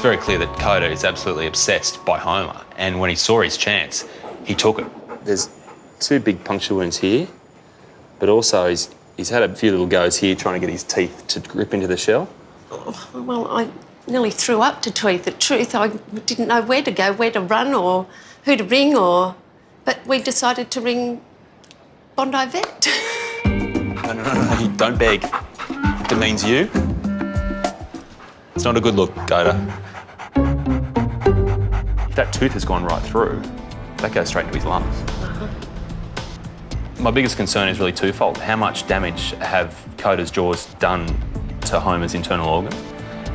very clear that Coda is absolutely obsessed by Homer, and when he saw his chance, he took it. There's 2 big puncture wounds here, but also he's had a few little goes here trying to get his teeth to grip into the shell. Oh, well, I nearly threw up, to tell you the truth. I didn't know where to go, where to run or who to ring But we decided to ring Bondi Vet. No, don't beg. It demeans you. It's not a good look, Coda. If that tooth has gone right through, that goes straight into his lungs. My biggest concern is really twofold. How much damage have Coda's jaws done to Homer's internal organs?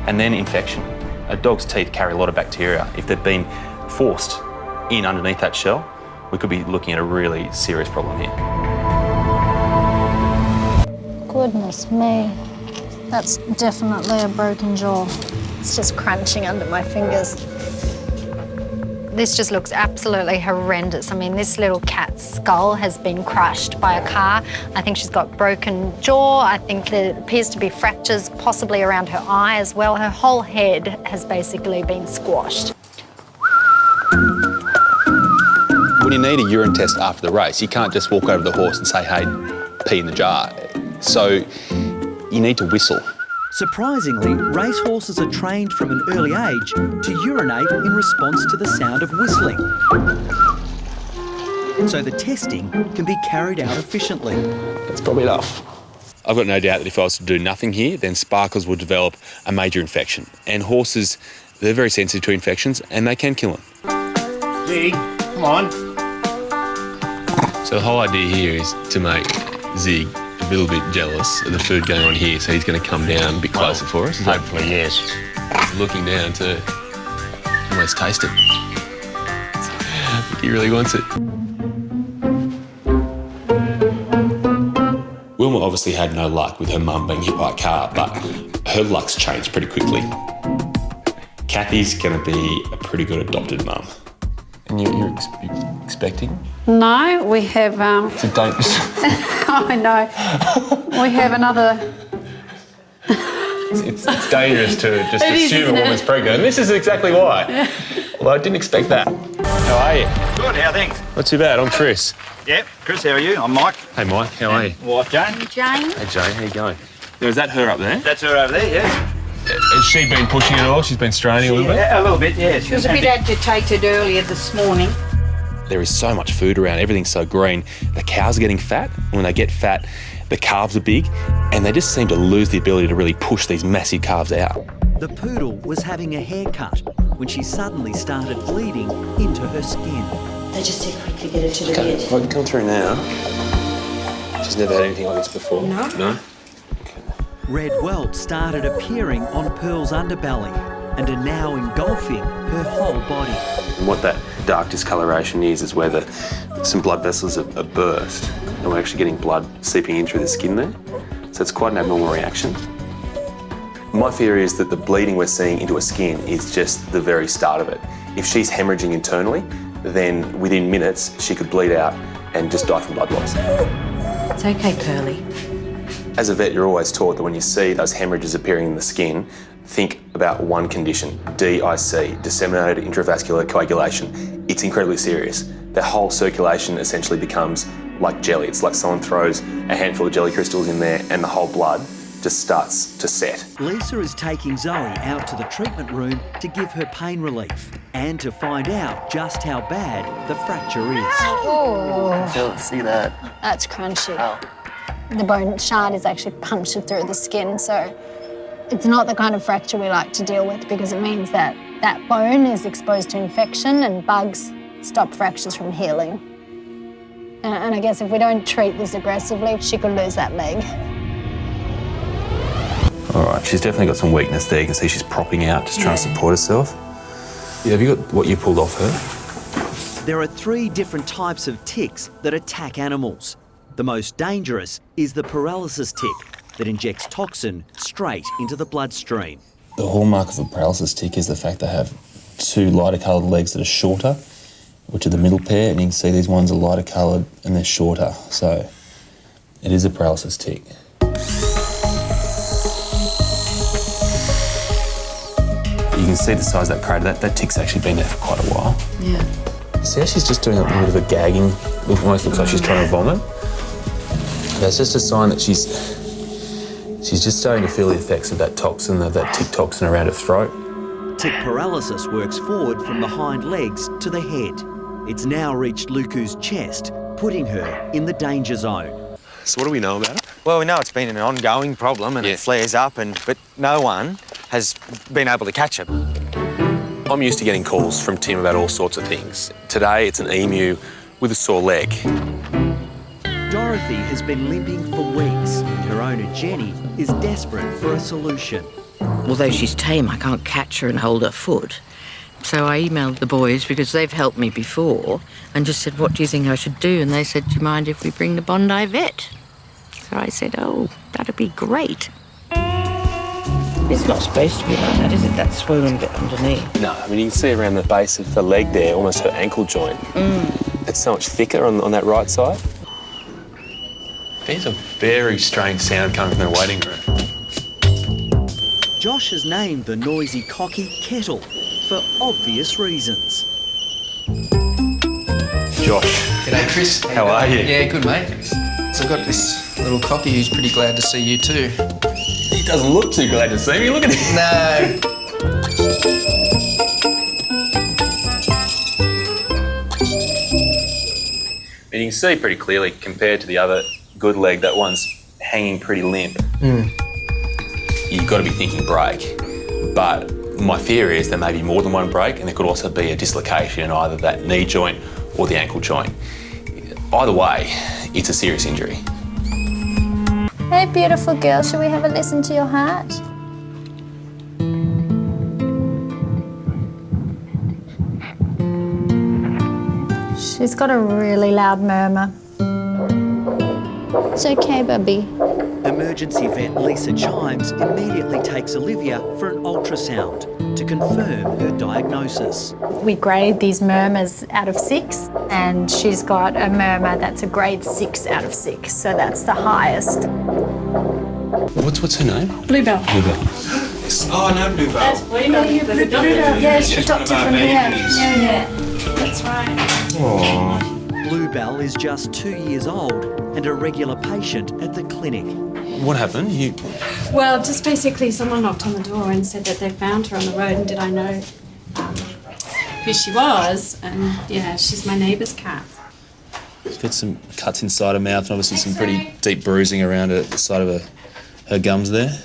And then infection. A dog's teeth carry a lot of bacteria. If they've been forced in underneath that shell, we could be looking at a really serious problem here. Goodness me. That's definitely a broken jaw. It's just crunching under my fingers. This just looks absolutely horrendous. I mean, this little cat's skull has been crushed by a car. I think she's got broken jaw. I think there appears to be fractures possibly around her eye as well. Her whole head has basically been squashed. When you need a urine test after the race, you can't just walk over to the horse and say, hey, pee in the jar. So you need to whistle. Surprisingly, racehorses are trained from an early age to urinate in response to the sound of whistling. So the testing can be carried out efficiently. That's probably enough. I've got no doubt that if I was to do nothing here, then Sparkles would develop a major infection. And horses, they're very sensitive to infections and they can kill them. Zig, come on. So the whole idea here is to make Zig a little bit jealous of the food going on here, so he's going to come down a bit closer for us. Hopefully, yes. He's looking down to almost taste it. I think he really wants it. Wilma obviously had no luck with her mum being hit by a car, but her luck's changed pretty quickly. Kathy's going to be a pretty good adopted mum. And you're expecting? No, we have... So don't... I know. We have another... It's dangerous to just assume a woman's pregnant, and this is exactly why. Yeah. Well, I didn't expect that. How are you? Good, how are things? Not too bad, I'm Chris. Yep, Chris, how are you? I'm Mike. Hey Mike, how are you? Wife Jane. Jane. Hey Jane, how you going? Now, is that her up there? That's her over there, yeah. Has she been pushing it all? She's been straining a little bit? Yeah, a little bit, yeah. She was a bit agitated earlier this morning. There is so much food around, everything's so green. The cows are getting fat. When they get fat, the calves are big, and they just seem to lose the ability to really push these massive calves out. The poodle was having a haircut when she suddenly started bleeding into her skin. They just said quickly get her to the bed. I can come through now. She's never had anything like this before. No. No? Red welts started appearing on Pearl's underbelly and are now engulfing her whole body. And what that dark discoloration is where some blood vessels are burst, and we're actually getting blood seeping in through the skin there. So it's quite an abnormal reaction. My theory is that the bleeding we're seeing into her skin is just the very start of it. If she's hemorrhaging internally, then within minutes she could bleed out and just die from blood loss. It's okay, Pearly. As a vet, you're always taught that when you see those hemorrhages appearing in the skin, think about one condition, DIC, disseminated intravascular coagulation. It's incredibly serious. The whole circulation essentially becomes like jelly. It's like someone throws a handful of jelly crystals in there and the whole blood just starts to set. Lisa is taking Zoe out to the treatment room to give her pain relief and to find out just how bad the fracture is. Oh, See that? that's crunchy. The bone shard is actually punctured through the skin, so it's not the kind of fracture we like to deal with because it means that that bone is exposed to infection and bugs stop fractures from healing. And I guess if we don't treat this aggressively, she could lose that leg. All right, she's definitely got some weakness there. You can see she's propping out, just trying to support herself. Yeah, have you got what you pulled off her? There are 3 different types of ticks that attack animals. The most dangerous is the paralysis tick that injects toxin straight into the bloodstream. The hallmark of a paralysis tick is the fact they have 2 lighter coloured legs that are shorter, which are the middle pair, and you can see these ones are lighter coloured and they're shorter. So it is a paralysis tick. You can can see the size of that crater. That tick's actually been there for quite a while. Yeah. See how she's just doing a little bit of a gagging? It almost looks like she's trying to vomit. That's just a sign that she's just starting to feel the effects of that toxin, that tick toxin around her throat. Tick paralysis works forward from the hind legs to the head. It's now reached Luku's chest, putting her in the danger zone. So what do we know about it? Well, we know it's been an ongoing problem and it flares up, but no one has been able to catch it. I'm used to getting calls from Tim about all sorts of things. Today, it's an emu with a sore leg. Dorothy has been limping for weeks, and her owner Jenny is desperate for a solution. Although she's tame, I can't catch her and hold her foot. So I emailed the boys, because they've helped me before, and just said, what do you think I should do? And they said, do you mind if we bring the Bondi Vet? So I said, oh, that'd be great. It's not supposed to be like that, is it? That swollen bit underneath. No, I mean, you can see around the base of the leg there, almost her ankle joint. It's so much thicker on that right side. There's a very strange sound coming from the waiting room. Josh has named the noisy cocky Kettle for obvious reasons. Josh. G'day, Chris. How are you? Yeah, good, mate. So I've got this little cocky who's pretty glad to see you too. He doesn't look too glad to see me. Look at him. No. And you can see pretty clearly, compared to the other good leg, that one's hanging pretty limp. You've got to be thinking break. But my theory is there may be more than one break, and there could also be a dislocation in either that knee joint or the ankle joint. Either way, it's a serious injury. Hey, beautiful girl, should we have a listen to your heart? She's got a really loud murmur. It's okay, Bubby. Emergency vet Lisa Chimes immediately takes Olivia for an ultrasound to confirm her diagnosis. We grade these murmurs out of 6, and she's got a murmur that's a grade 6 out of 6, so that's the highest. What's her name? Bluebell. Bluebell. Oh, no, Bluebell. Bluebell, yeah, she's a doctor from here. Yeah, that's right. Aww. Bluebell is just 2 years old and a regular patient at the clinic. What happened? Well, just basically someone knocked on the door and said that they found her on the road, and did I know who she was? And yeah, she's my neighbour's cat. She's got some cuts inside her mouth and obviously some pretty deep bruising around the side of her gums there.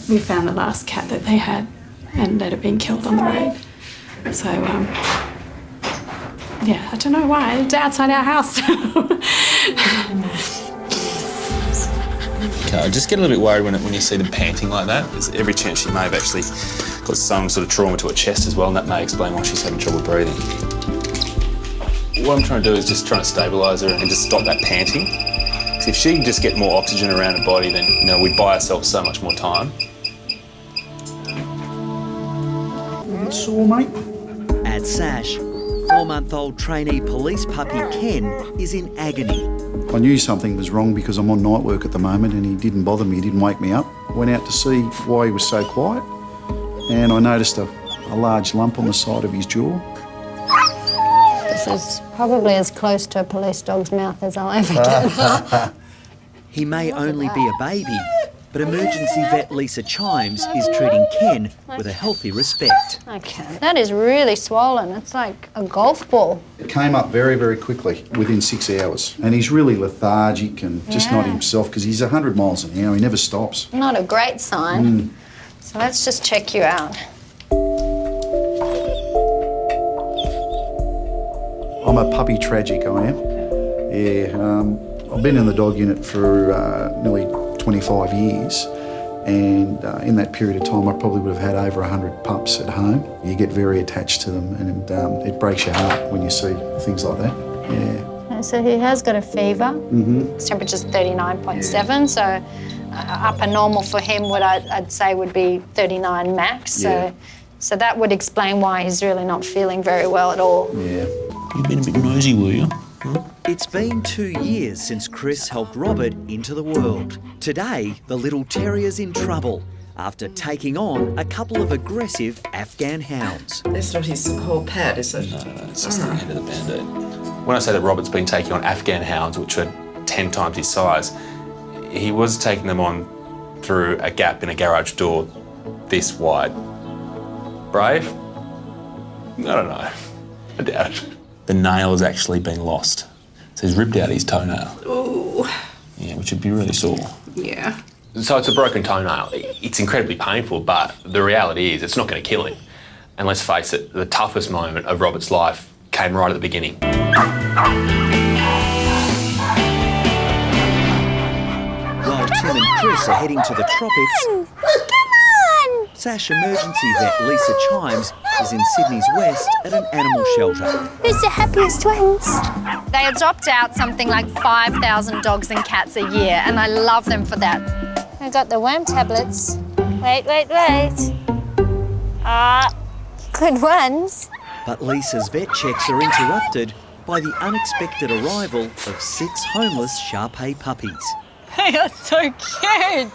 We found the last cat that they had, and that had been killed on the road. So, yeah, I don't know why. It's outside our house. Okay, I just get a little bit worried when you see them panting like that. There's every chance she may have actually got some sort of trauma to her chest as well, and that may explain why she's having trouble breathing. What I'm trying to do is just trying to stabilise her and just stop that panting. Because if she can just get more oxygen around her body, then we'd buy ourselves so much more time. Sore, mate? At SASH, 4-month-old trainee police puppy Ken is in agony. I knew something was wrong because I'm on night work at the moment, and he didn't bother me, he didn't wake me up. I went out to see why he was so quiet, and I noticed a large lump on the side of his jaw. This is probably as close to a police dog's mouth as I'll ever get. He may only be a baby, but emergency vet Lisa Chimes is treating Ken with a healthy respect. Okay, that is really swollen. It's like a golf ball. It came up very, very quickly, within 6 hours. And he's really lethargic and just not himself because he's 100 miles an hour, he never stops. Not a great sign. So let's just check you out. I'm a puppy tragic, I am. Yeah, I've been in the dog unit for nearly 25 years, and in that period of time I probably would have had over 100 pups at home. You get very attached to them, and it breaks your heart when you see things like that. Yeah. So he has got a fever. His temperature's 39.7, so upper normal for him I'd say would be 39 max. Yeah. So that would explain why he's really not feeling very well at all. Yeah. You've been a bit nosy, were you? It's been 2 years since Chris helped Robert into the world. Today, the little terrier's in trouble after taking on a couple of aggressive Afghan hounds. That's not his whole pad, is it? No, it's just the end of the Band-Aid. When I say that Robert's been taking on Afghan hounds, which are 10 times his size, he was taking them on through a gap in a garage door this wide. Brave? I don't know. I doubt it. The nail has actually been lost. So he's ripped out his toenail. Ooh. Yeah, which would be really sore. Yeah. So it's a broken toenail. It's incredibly painful, but the reality is it's not going to kill him. And let's face it, the toughest moment of Robert's life came right at the beginning. While Tim and Chris are heading to the tropics, SASH emergency vet Lisa Chimes is in Sydney's west at an animal shelter. Who's the happiest ones? They adopt out something like 5,000 dogs and cats a year, and I love them for that. I got the worm tablets. Wait. Good ones. But Lisa's vet checks are interrupted by the unexpected arrival of 6 homeless Shar-Pei puppies. They are so cute.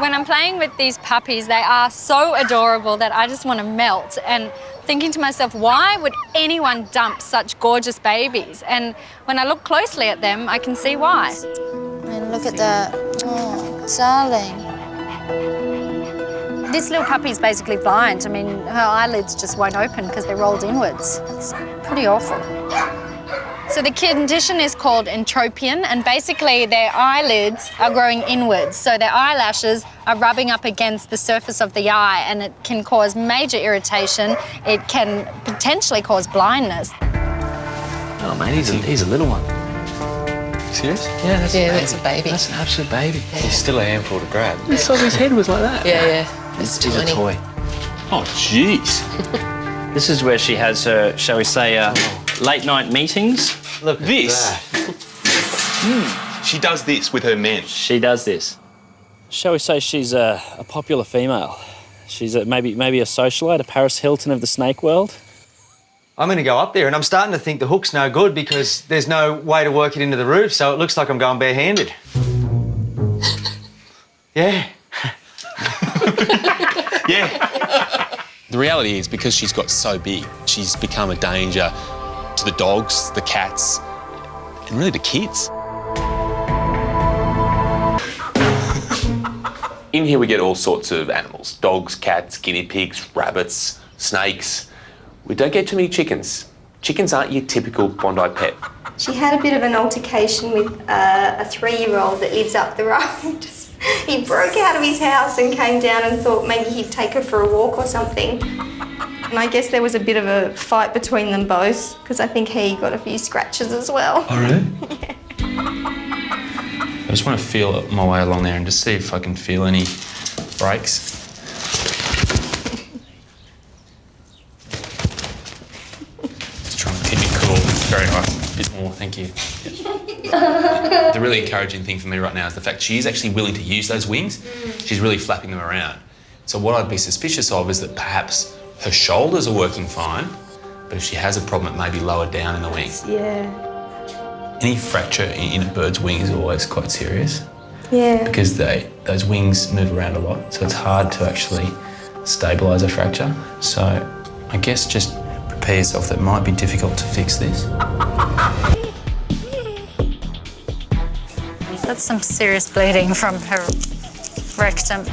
When I'm playing with these puppies, they are so adorable that I just want to melt. And thinking to myself, why would anyone dump such gorgeous babies? And when I look closely at them, I can see why. And look at that. Oh, darling. This little puppy's basically blind. I mean, her eyelids just won't open because they're rolled inwards. It's pretty awful. So the condition is called entropion, and basically their eyelids are growing inwards. So their eyelashes are rubbing up against the surface of the eye, and it can cause major irritation. It can potentially cause blindness. Oh, man, he's a little one. Serious? Yeah, that's a baby. That's an absolute baby. Yeah. He's still a handful to grab. I saw his head was like that. Yeah. He's a toy. Oh, jeez. This is where she has her, shall we say, late night meetings. Look at This? that. She does this with her men. She does this. Shall we say she's a popular female? She's maybe a socialite, a Paris Hilton of the snake world. I'm going to go up there, and I'm starting to think the hook's no good because there's no way to work it into the roof, so it looks like I'm going barehanded. Yeah. Yeah. The reality is, because she's got so big, she's become a danger to the dogs, the cats, and really the kids. In here we get all sorts of animals. Dogs, cats, guinea pigs, rabbits, snakes. We don't get too many chickens. Chickens aren't your typical Bondi pet. She had a bit of an altercation with a 3-year-old that lives up the road. He broke out of his house and came down and thought maybe he'd take her for a walk or something. And I guess there was a bit of a fight between them both, because I think he got a few scratches as well. Oh, really? Yeah. I just want to feel my way along there and just see if I can feel any breaks. Just trying to keep it cool. Very nice. A bit more, thank you. Yeah. The really encouraging thing for me right now is the fact she is actually willing to use those wings. She's really flapping them around. So what I'd be suspicious of is that perhaps her shoulders are working fine, but if she has a problem, it may be lower down in the wing. Yeah. Any fracture in a bird's wing is always quite serious. Yeah. Because those wings move around a lot, so it's hard to actually stabilise a fracture. So I guess just prepare yourself that it might be difficult to fix this. That's some serious bleeding from her rectum.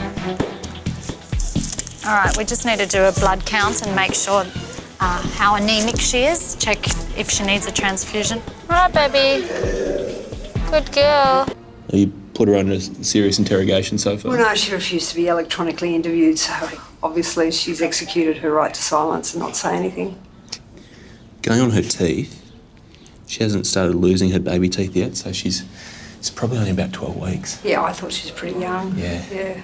All right, we just need to do a blood count and make sure how anemic she is. Check if she needs a transfusion. All right, baby. Good girl. You put her under serious interrogation so far? Well, no, she refused to be electronically interviewed, so obviously she's executed her right to silence and not say anything. Going on her teeth, she hasn't started losing her baby teeth yet, so she's probably only about 12 weeks. Yeah, I thought she was pretty young. Yeah.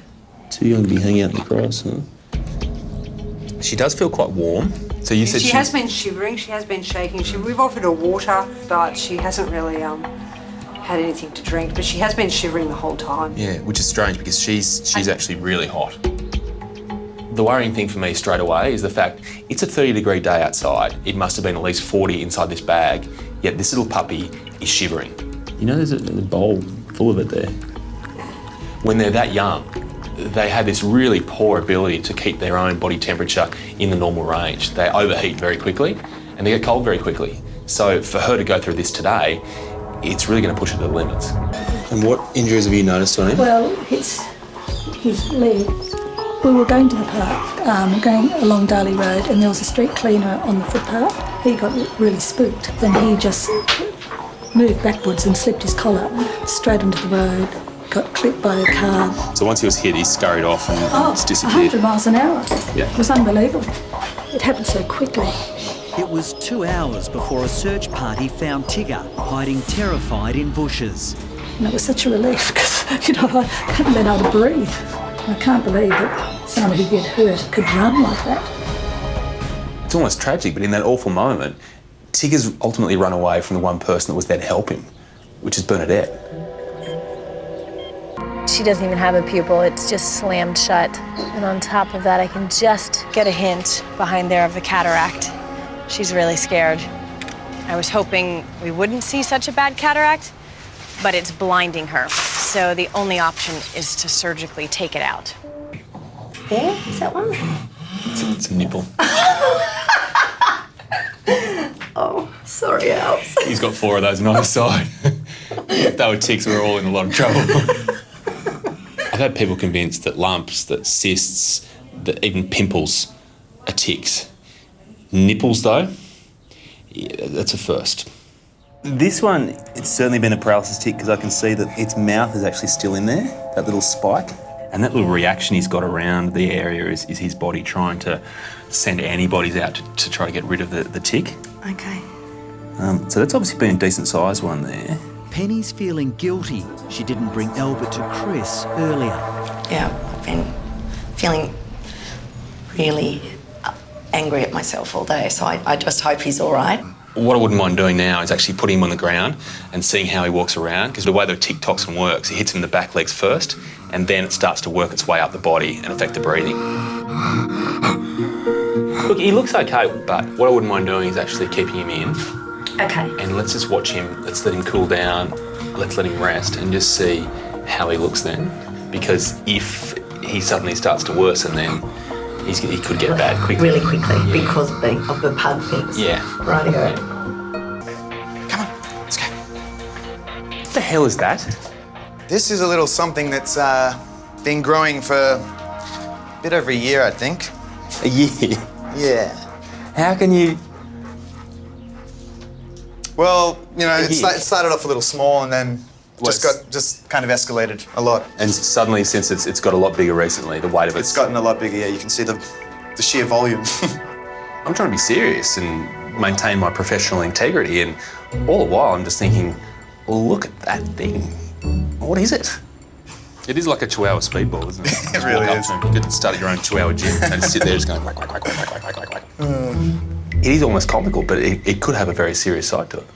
Too young to be hanging out in the grass, huh? She does feel quite warm. So you said she has been shivering, she has been shaking. We've offered her water, but she hasn't really had anything to drink. But she has been shivering the whole time. Yeah, which is strange because she's actually really hot. The worrying thing for me straight away is the fact it's a 30-degree day outside. It must have been at least 40 inside this bag, yet this little puppy is shivering. You know there's a bowl full of it there. When they're that young, they have this really poor ability to keep their own body temperature in the normal range. They overheat very quickly and they get cold very quickly. So for her to go through this today, it's really going to push her to the limits. And what injuries have you noticed on him? Well, his leg. We were going to the park, going along Darley Road, and there was a street cleaner on the footpath. He got really spooked. Then he just moved backwards and slipped his collar straight onto the road, got clipped by a car. So once he was hit, he scurried off and just disappeared. 100 miles an hour. Yeah. It was unbelievable. It happened so quickly. It was 2 hours before a search party found Tigger hiding terrified in bushes. And it was such a relief because, you know, I hadn't been able to breathe. I can't believe that someone who get hurt could run like that. It's almost tragic, but in that awful moment, Tigger's ultimately run away from the one person that was there to help him, which is Bernadette. She doesn't even have a pupil, it's just slammed shut. And on top of that, I can just get a hint behind there of the cataract. She's really scared. I was hoping we wouldn't see such a bad cataract, but it's blinding her. So the only option is to surgically take it out. There? Is that one? It's a nipple. Oh, sorry, Alps. He's got 4 of those on either side. If they were ticks, we were all in a lot of trouble. I've had people convinced that lumps, that cysts, that even pimples are ticks. Nipples, though, yeah, that's a first. This one, it's certainly been a paralysis tick because I can see that its mouth is actually still in there, that little spike. And that little reaction he's got around the area is his body trying to send antibodies out to try to get rid of the tick. Okay. So that's obviously been a decent sized one there. Penny's feeling guilty she didn't bring Albert to Chris earlier. Yeah, I've been feeling really angry at myself all day, so I just hope he's all right. What I wouldn't mind doing now is actually putting him on the ground and seeing how he walks around, because the way the tick toxin works, it hits him in the back legs first, and then it starts to work its way up the body and affect the breathing. Look, he looks okay, but what I wouldn't mind doing is actually keeping him in. Okay. And let's just watch him, let's let him cool down, let's let him rest and just see how he looks then. Because if he suddenly starts to worsen, then he could get bad quickly. Really quickly, because of the pug things. Yeah. Rightio. Come on, let's go. What the hell is that? This is a little something that's been growing for a bit over a year, I think. A year? Yeah. How can you... Well, you know, it started off a little small and then just kind of escalated a lot. And suddenly, since it's got a lot bigger recently, the weight of it's gotten a lot bigger, yeah. You can see the sheer volume. I'm trying to be serious and maintain my professional integrity, and all the while I'm just thinking, well, look at that thing. What is it? It is like a Chihuahua speedball, isn't it? It really is. You could start your own Chihuahua gym and sit there just going whack, whack, whack, whack, whack, whack, whack, whack. It is almost comical, but it could have a very serious side to it.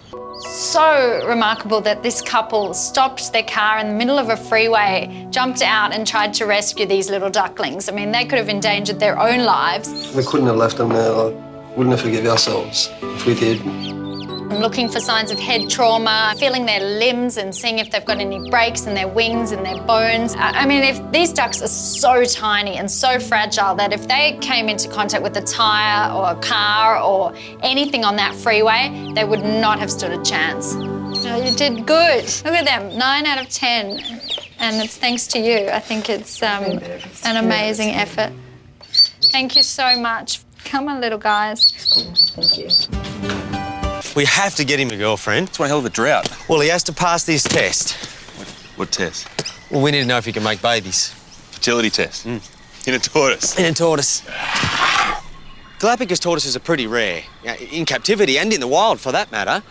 So remarkable that this couple stopped their car in the middle of a freeway, jumped out and tried to rescue these little ducklings. I mean, they could have endangered their own lives. We couldn't have left them there. I wouldn't have forgiven ourselves if we did. I'm looking for signs of head trauma, feeling their limbs and seeing if they've got any breaks in their wings and their bones. I mean, if these ducks are so tiny and so fragile that if they came into contact with a tyre or a car or anything on that freeway, they would not have stood a chance. Oh, you did good. Look at them, 9 out of 10. And it's thanks to you. I think it's an amazing effort. Thank you so much. Come on, little guys. Thank you. We have to get him a girlfriend. It's one hell of a drought. Well, he has to pass this test. What test? Well, we need to know if he can make babies. Fertility test. In a tortoise. In a tortoise. Galapagos tortoises are pretty rare, in captivity and in the wild for that matter.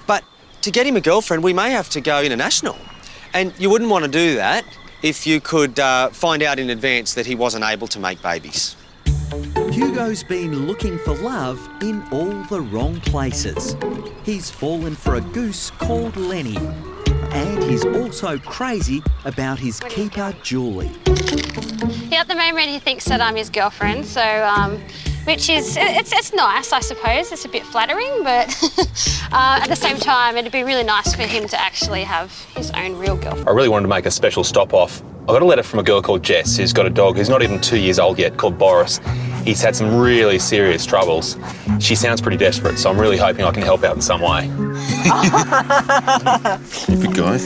But to get him a girlfriend, we may have to go international. And you wouldn't want to do that if you could find out in advance that he wasn't able to make babies. Hugo's been looking for love in all the wrong places. He's fallen for a goose called Lenny. And he's also crazy about his keeper, Julie. Yeah, at the moment he thinks that I'm his girlfriend, so, which is, it's nice, I suppose. It's a bit flattering, but at the same time, it'd be really nice for him to actually have his own real girlfriend. I really wanted to make a special stop-off I got a letter from a girl called Jess who's got a dog who's not even 2 years old yet, called Boris. He's had some really serious troubles. She sounds pretty desperate, so I'm really hoping I can help out in some way. Big guy.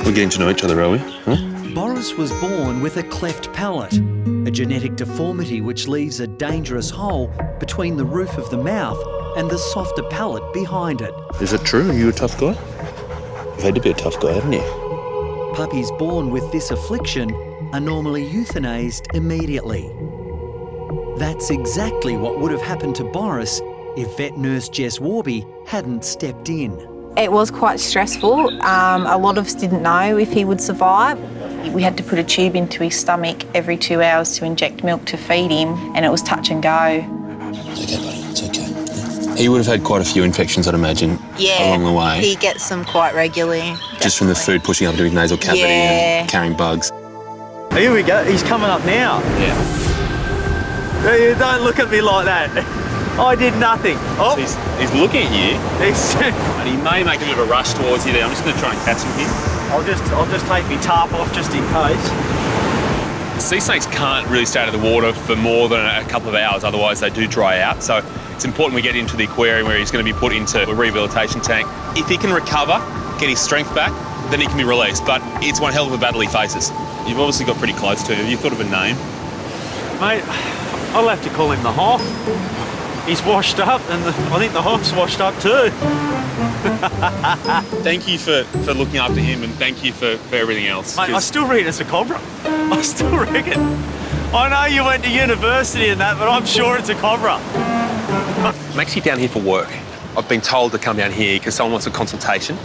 We're getting to know each other, are we? Huh? Boris was born with a cleft palate, a genetic deformity which leaves a dangerous hole between the roof of the mouth and the softer palate behind it. Is it true? Are you a tough guy? You've had to be a tough guy, haven't you? Puppies born with this affliction are normally euthanased immediately. That's exactly what would have happened to Boris if vet nurse Jess Warby hadn't stepped in. It was quite stressful. A lot of us didn't know if he would survive. We had to put a tube into his stomach every 2 hours to inject milk to feed him, and it was touch and go. It's okay, buddy, it's okay. He would have had quite a few infections, I'd imagine, along the way. He gets them quite regularly. Just from the food pushing up into his nasal cavity and carrying bugs. Here we go, he's coming up now. Yeah. You don't look at me like that. I did nothing. Oh. He's looking at you. And he may make a bit of a rush towards you there. I'm just going to try and catch him here. I'll just take my tarp off just in case. Sea snakes can't really stay out of the water for more than a couple of hours, otherwise they do dry out. So it's important we get into the aquarium where he's going to be put into a rehabilitation tank. If he can recover, get his strength back, then he can be released. But it's one hell of a battle he faces. You've obviously got pretty close to him. Have you thought of a name? Mate, I'll have to call him the Hoff. He's washed up, and I think the Hoff's washed up too. Thank you for looking after him, and thank you for everything else. Mate, I still reckon it's a cobra. I still reckon. I know you went to university and that, but I'm sure it's a cobra. I'm actually down here for work. I've been told to come down here because someone wants a consultation.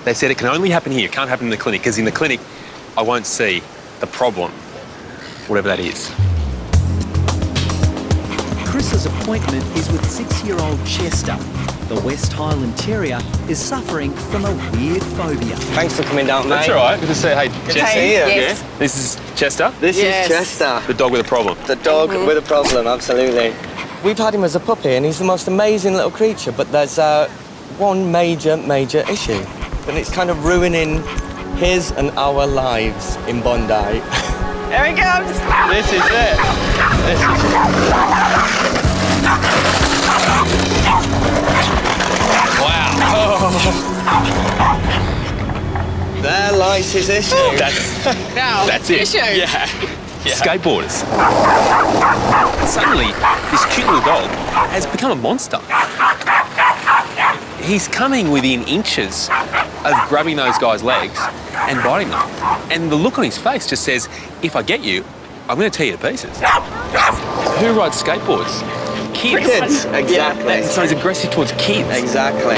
They said it can only happen here, it can't happen in the clinic, because in the clinic I won't see the problem, whatever that is. Chris's appointment is with 6-year-old Chester. The West Highland Terrier is suffering from a weird phobia. Thanks for coming down, mate. That's all right. Good to see you. Hey, Good to see you. Yes. Yeah. This is Chester? This is Chester. The dog with a problem. The dog with a problem, absolutely. We've had him as a puppy and he's the most amazing little creature, but there's one major issue. And it's kind of ruining his and our lives in Bondi. There he comes. This is it. This is it. Wow. Oh. There lies his issue. That's it. Issue. Yeah. Skateboarders. Suddenly, this cute little dog has become a monster. He's coming within inches of grabbing those guys' legs and biting them. And the look on his face just says, if I get you, I'm going to tear you to pieces. Who rides skateboards? Kids. Kids, exactly. Yeah, so he's aggressive towards kids. Exactly.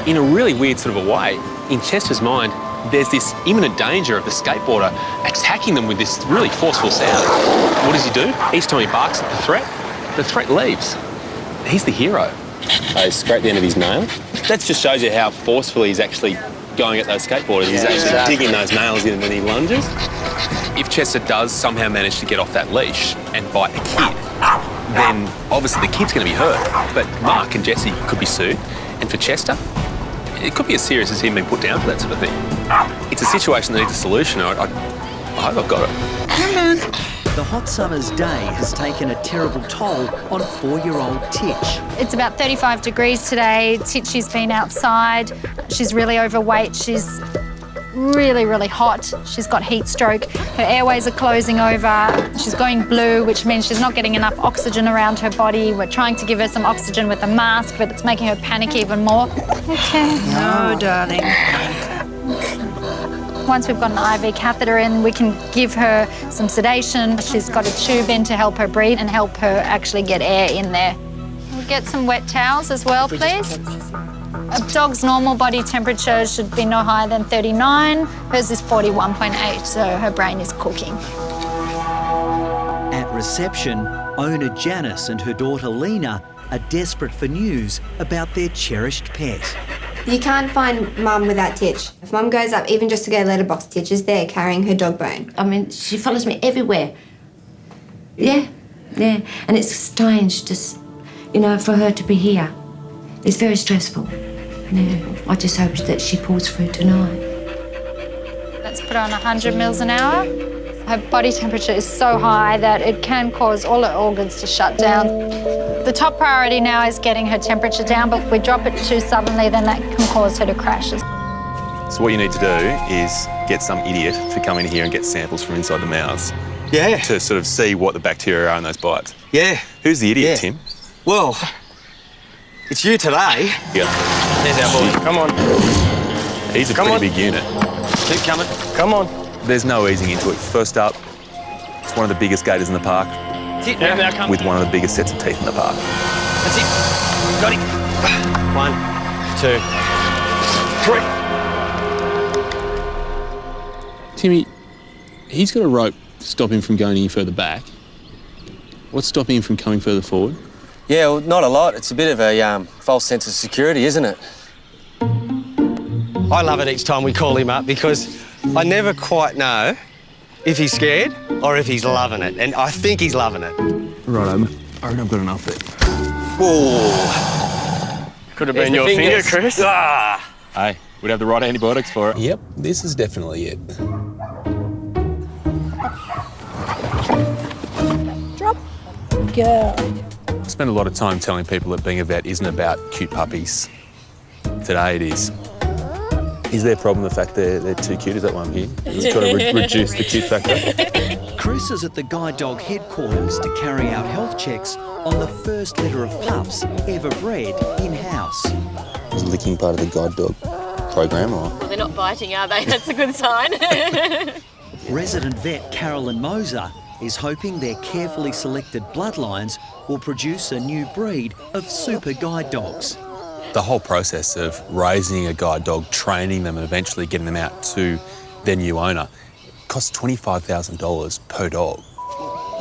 In a really weird sort of a way, in Chester's mind, there's this imminent danger of the skateboarder attacking them with this really forceful sound. What does he do? Each time he barks at the threat leaves. He's the hero. He scraped the end of his nail. That just shows you how forcefully he's actually going at those skateboarders. He's actually digging those nails in and then he lunges. If Chester does somehow manage to get off that leash and bite a kid, then obviously the kid's going to be hurt. But Mark and Jessie could be sued. And for Chester, it could be as serious as him being put down for that sort of thing. It's a situation that needs a solution. I hope I've got it. Come on. The hot summer's day has taken a terrible toll on 4-year-old Titch. It's about 35 degrees today. Titchy's been outside. She's really overweight. She's really hot. She's got heat stroke. Her airways are closing over. She's going blue, which means she's not getting enough oxygen around her body. We're trying to give her some oxygen with a mask, but it's making her panic even more. Okay. No, darling. Once we've got an IV catheter in, we can give her some sedation. She's got a tube in to help her breathe and help her actually get air in there. We'll get some wet towels as well, please. A dog's normal body temperature should be no higher than 39. Hers is 41.8, so her brain is cooking. At reception, owner Janice and her daughter Lena are desperate for news about their cherished pet. You can't find Mum without Titch. If Mum goes up, even just to go letterbox, Titch is there carrying her dog bone. I mean, she follows me everywhere. Yeah. And it's strange just, for her to be here. It's very stressful. Yeah. I just hope that she pulls through tonight. to put her on 100 mils an hour. Her body temperature is so high that it can cause all her organs to shut down. The top priority now is getting her temperature down, but if we drop it too suddenly, then that can cause her to crash. So what you need to do is get some idiot to come in here and get samples from inside the mouths. Yeah. To sort of see what the bacteria are in those bites. Yeah. Who's the idiot, Tim? Well, it's you today. Yeah. There's our boy. Come on. He's a pretty big unit. Keep coming. Come on. There's no easing into it. First up, it's one of the biggest gators in the park. That's it. Now come. With one of the biggest sets of teeth in the park. That's it. Got it. 1, 2, 3. Timmy, he's got a rope to stop him from going any further back. What's stopping him from coming further forward? Yeah, well, not a lot. It's a bit of a false sense of security, isn't it? I love it each time we call him up because I never quite know if he's scared or if he's loving it, and I think he's loving it. Right, I reckon I've got enough there. Whoa! Could have been your finger, Chris. Ah! Hey, we'd have the right antibiotics for it. Yep, this is definitely it. Drop. Girl. I spend a lot of time telling people that being a vet isn't about cute puppies. Today it is. Is there a problem the fact they're too cute? Is that why I'm here? We're trying to reduce the cute factor. Chris is at the guide dog headquarters to carry out health checks on the first litter of pups ever bred in-house. Is licking part of the guide dog program, or? Well, they're not biting, are they? That's a good sign. Resident vet Carolyn Moser is hoping their carefully selected bloodlines will produce a new breed of super guide dogs. The whole process of raising a guide dog, training them and eventually getting them out to their new owner costs $25,000 per dog.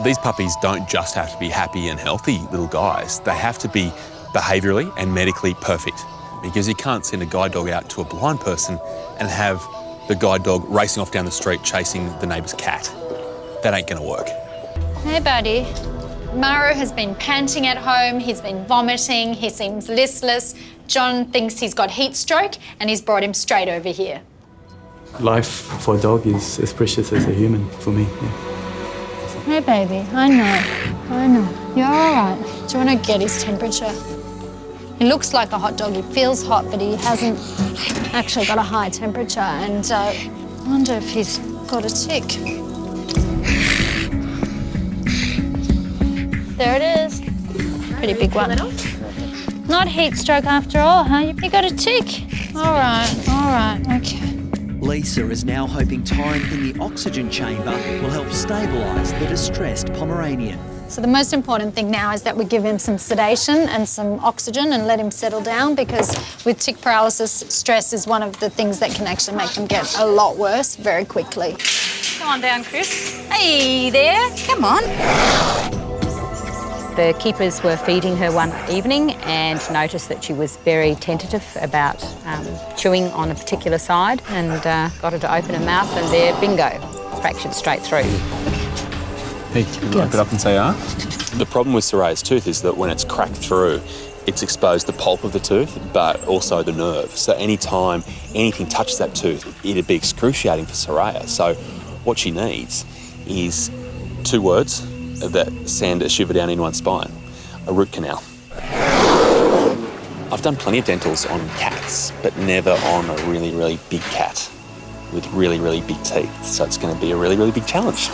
These puppies don't just have to be happy and healthy little guys. They have to be behaviourally and medically perfect, because you can't send a guide dog out to a blind person and have the guide dog racing off down the street chasing the neighbour's cat. That ain't going to work. Hey, buddy. Maru has been panting at home, he's been vomiting, he seems listless. John thinks he's got heat stroke and he's brought him straight over here. Life for a dog is as precious as a human for me. Yeah. Hey, baby, I know. You're all right. Do you want to get his temperature? He looks like a hot dog. He feels hot, but he hasn't actually got a high temperature. And I wonder if he's got a tick. There it is. Pretty big one. Not heat stroke after all, huh? You got a tick. All right, okay. Lisa is now hoping time in the oxygen chamber will help stabilise the distressed Pomeranian. So the most important thing now is that we give him some sedation and some oxygen and let him settle down, because with tick paralysis, stress is one of the things that can actually make them get a lot worse very quickly. Come on down, Chris. Hey there, come on. The keepers were feeding her one evening and noticed that she was very tentative about chewing on a particular side, and got her to open her mouth, and there, bingo, fractured straight through. Hey, can you wrap it up and say, The problem with Soraya's tooth is that when it's cracked through, it's exposed the pulp of the tooth, but also the nerve. So any time anything touches that tooth, it'd be excruciating for Soraya. So what she needs is 2 words that send a shiver down anyone's spine: a root canal. I've done plenty of dentals on cats, but never on a really, really big cat with really, really big teeth. So it's going to be a really, really big challenge.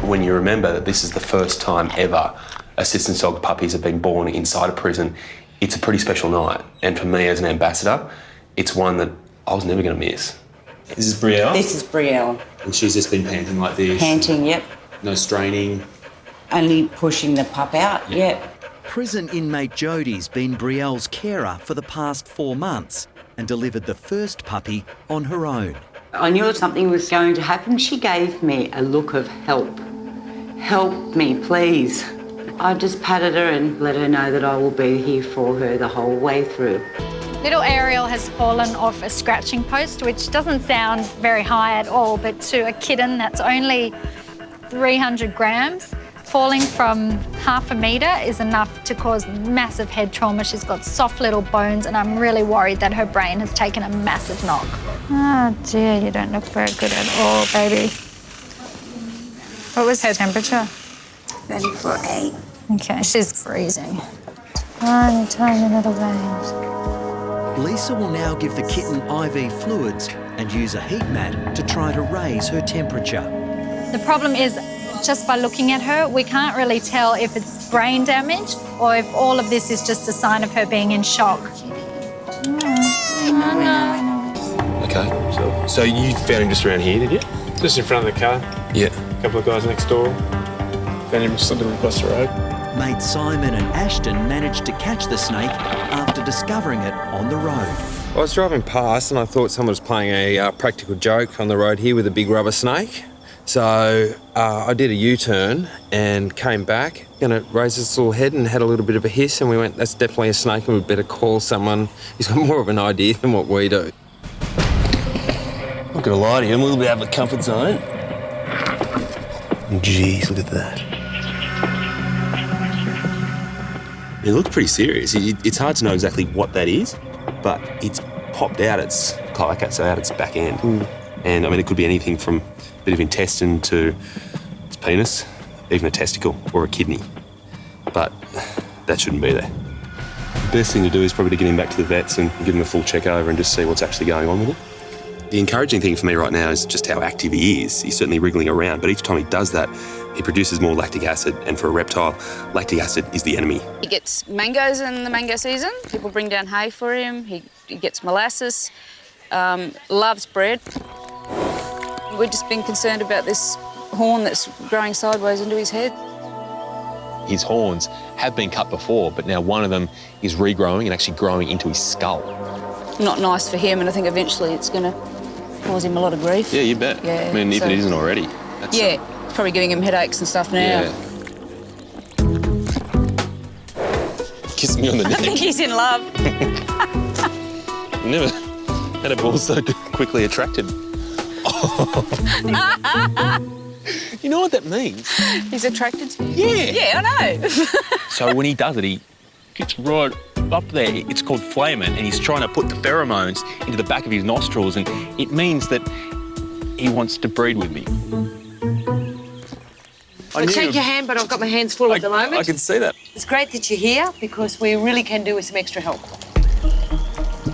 When you remember that this is the first time ever assistance dog puppies have been born inside a prison, it's a pretty special night. And for me as an ambassador, it's one that I was never going to miss. This is Brielle? This is Brielle. And she's just been panting like this? Panting, yep. No straining? Only pushing the pup out, yep. Prison inmate Jodie's been Brielle's carer for the past 4 months and delivered the first puppy on her own. I knew something was going to happen. She gave me a look of help. Help me, please. I just patted her and let her know that I will be here for her the whole way through. Little Ariel has fallen off a scratching post, which doesn't sound very high at all, but to a kitten that's only 300 grams, falling from half a metre is enough to cause massive head trauma. She's got soft little bones, and I'm really worried that her brain has taken a massive knock. Oh dear, you don't look very good at all, baby. What was her temperature? 34.8. Okay, she's freezing. Tiny, tiny little veins. Lisa will now give the kitten IV fluids and use a heat mat to try to raise her temperature. The problem is, just by looking at her, we can't really tell if it's brain damage or if all of this is just a sign of her being in shock. Okay, so you found him just around here, did you? Just in front of the car. Yeah. A couple of guys next door. Found him slipping across the road. Mate Simon and Ashton managed to catch the snake after discovering it on the road. I was driving past and I thought someone was playing a practical joke on the road here with a big rubber snake. So I did a U-turn and came back, and it raised its little head and had a little bit of a hiss, and we went, that's definitely a snake and we'd better call someone who's got more of an idea than what we do. Not gonna lie to you, I'm a little bit out of the comfort zone. Jeez, look at that. It looks pretty serious. It's hard to know exactly what that is, but it's popped out its cloaca, so out its back end. And I mean, it could be anything from a bit of intestine to its penis, even a testicle or a kidney. But that shouldn't be there. The best thing to do is probably to get him back to the vets and give him a full check over and just see what's actually going on with it. The encouraging thing for me right now is just how active he is. He's certainly wriggling around, but each time he does that, he produces more lactic acid, and for a reptile, lactic acid is the enemy. He gets mangoes in the mango season. People bring down hay for him. He gets molasses, loves bread. We've just been concerned about this horn that's growing sideways into his head. His horns have been cut before, but now one of them is regrowing and actually growing into his skull. Not nice for him, and I think eventually it's going to cause him a lot of grief. Yeah, you bet. Yeah, I mean, if so- it isn't already. Yeah, probably giving him headaches and stuff now. Yeah. Kiss me on the I neck. think he's in love. Never had a ball so quickly attracted. You know what that means? He's attracted to you? Yeah. Yeah, I know. So when he does it, he gets right up there. It's called flaming, and he's trying to put the pheromones into the back of his nostrils, and it means that he wants to breed with me. I'll shake your hand, but I've got my hands full at the moment. I can see that. It's great that you're here because we really can do with some extra help.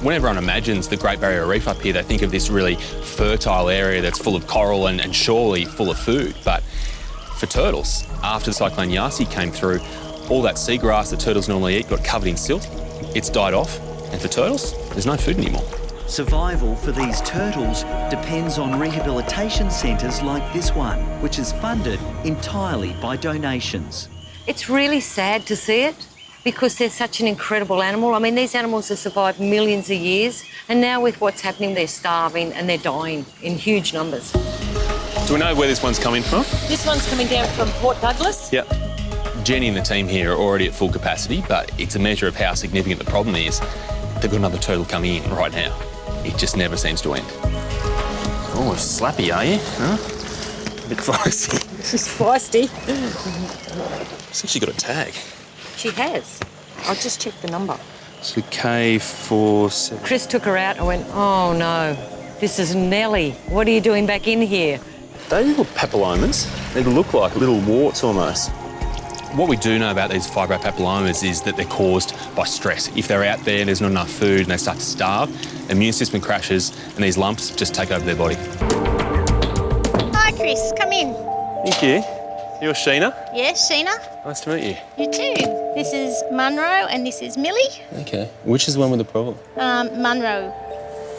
When everyone imagines the Great Barrier Reef up here, they think of this really fertile area that's full of coral and surely full of food. But for turtles, after Cyclone Yasi came through, all that seagrass that turtles normally eat got covered in silt. It's died off, and for turtles, there's no food anymore. Survival for these turtles depends on rehabilitation centres like this one, which is funded entirely by donations. It's really sad to see it because they're such an incredible animal. I mean, these animals have survived millions of years, and now with what's happening, they're starving and they're dying in huge numbers. Do we know where this one's coming from? This one's coming down from Port Douglas. Yep. Jenny and the team here are already at full capacity, but it's a measure of how significant the problem is. They've got another turtle coming in right now. It just never seems to end. Oh, slappy, are you? Huh? A bit feisty. She's feisty. She's actually got a tag. She has. I'll just check the number. So K47. Chris took her out and went, oh no, this is Nellie. What are you doing back in here? Those little papillomas, they look like little warts almost. What we do know about these fibropapillomas is that they're caused by stress. If they're out there and there's not enough food and they start to starve, the immune system crashes and these lumps just take over their body. Hi, Chris. Come in. Thank you. You're Sheena? Yes, Sheena. Nice to meet you. You too. This is Munro and this is Millie. Okay. Which is the one with the problem? Munro.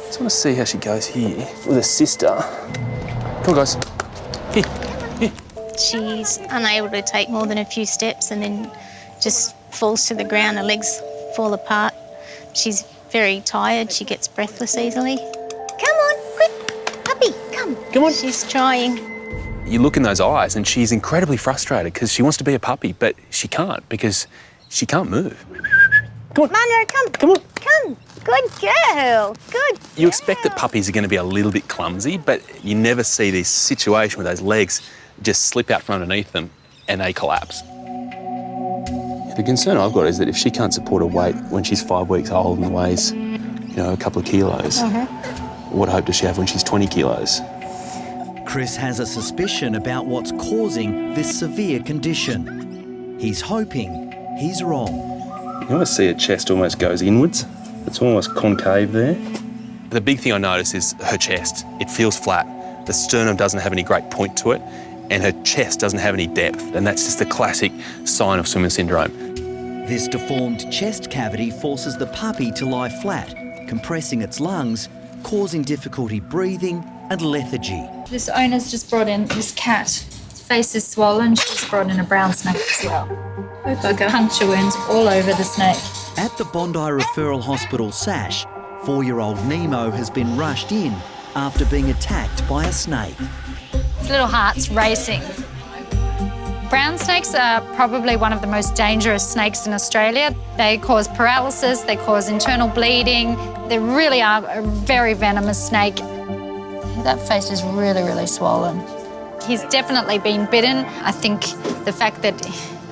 Just want to see how she goes here with her sister. Come on, guys. Here. She's unable to take more than a few steps and then just falls to the ground. Her legs fall apart. She's very tired. She gets breathless easily. Come on, quick, puppy, come. Come on. She's trying. You look in those eyes and she's incredibly frustrated because she wants to be a puppy, but she can't because she can't move. Come on. Munro, come. Come on. Come. Good girl. Good. You expect that puppies are going to be a little bit clumsy, but you never see this situation where those legs just slip out from underneath them and they collapse. The concern I've got is that if she can't support her weight when she's 5 weeks old and weighs, you know, a couple of kilos, what hope does she have when she's 20 kilos? Chris has a suspicion about what's causing this severe condition. He's hoping he's wrong. You almost see her chest almost goes inwards. It's almost concave there. The big thing I notice is her chest. It feels flat. The sternum doesn't have any great point to it, and her chest doesn't have any depth, and that's just a classic sign of swimmer syndrome. This deformed chest cavity forces the puppy to lie flat, compressing its lungs, causing difficulty breathing and lethargy. This owner's just brought in this cat. Its face is swollen. She's brought in a brown snake as well. Puncture wounds all over the snake. At the Bondi Referral Hospital SASH, 4-year-old Nemo has been rushed in after being attacked by a snake. His little heart's racing. Brown snakes are probably one of the most dangerous snakes in Australia. They cause paralysis, they cause internal bleeding. They really are a very venomous snake. That face is really, really swollen. He's definitely been bitten. I think the fact that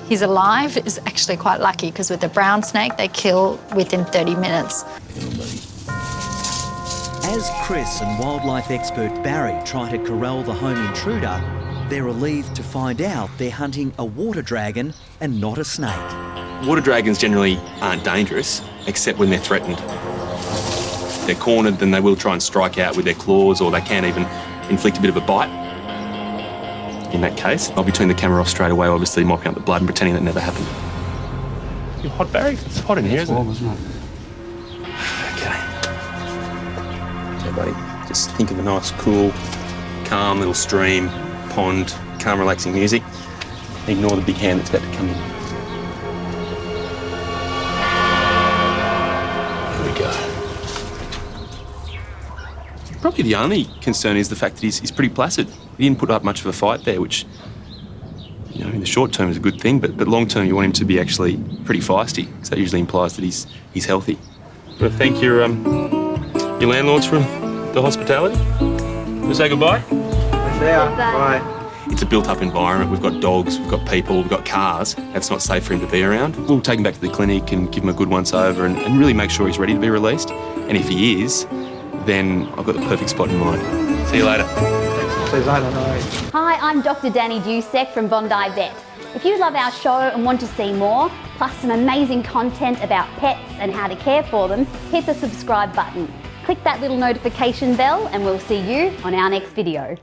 he's alive is actually quite lucky, because with the brown snake, they kill within 30 minutes. As Chris and wildlife expert Barry try to corral the home intruder, they're relieved to find out they're hunting a water dragon and not a snake. Water dragons generally aren't dangerous, except when they're threatened. If they're cornered, then they will try and strike out with their claws, or they can even inflict a bit of a bite. In that case, I'll be turning the camera off straight away, obviously mopping up the blood and pretending that never happened. You hot, Barry? It's hot in here, isn't it? Okay. Okay, buddy. Just think of a nice, cool, calm little stream, pond, calm, relaxing music. Ignore the big hand that's about to come in. Here we go. Probably the only concern is the fact that he's pretty placid. He didn't put up much of a fight there, which, you know, in the short term is a good thing, but long term you want him to be actually pretty feisty, because that usually implies that he's healthy. I want to thank your landlords for the hospitality. Want to say goodbye? Bye. It's a built-up environment. We've got dogs, we've got people, we've got cars. That's not safe for him to be around. We'll take him back to the clinic and give him a good once-over and really make sure he's ready to be released. And if he is, then I've got the perfect spot in mind. See you later. Hi, I'm Dr. Danny Dusek from Bondi Vet. If you love our show and want to see more, plus some amazing content about pets and how to care for them, hit the subscribe button. Click that little notification bell and we'll see you on our next video.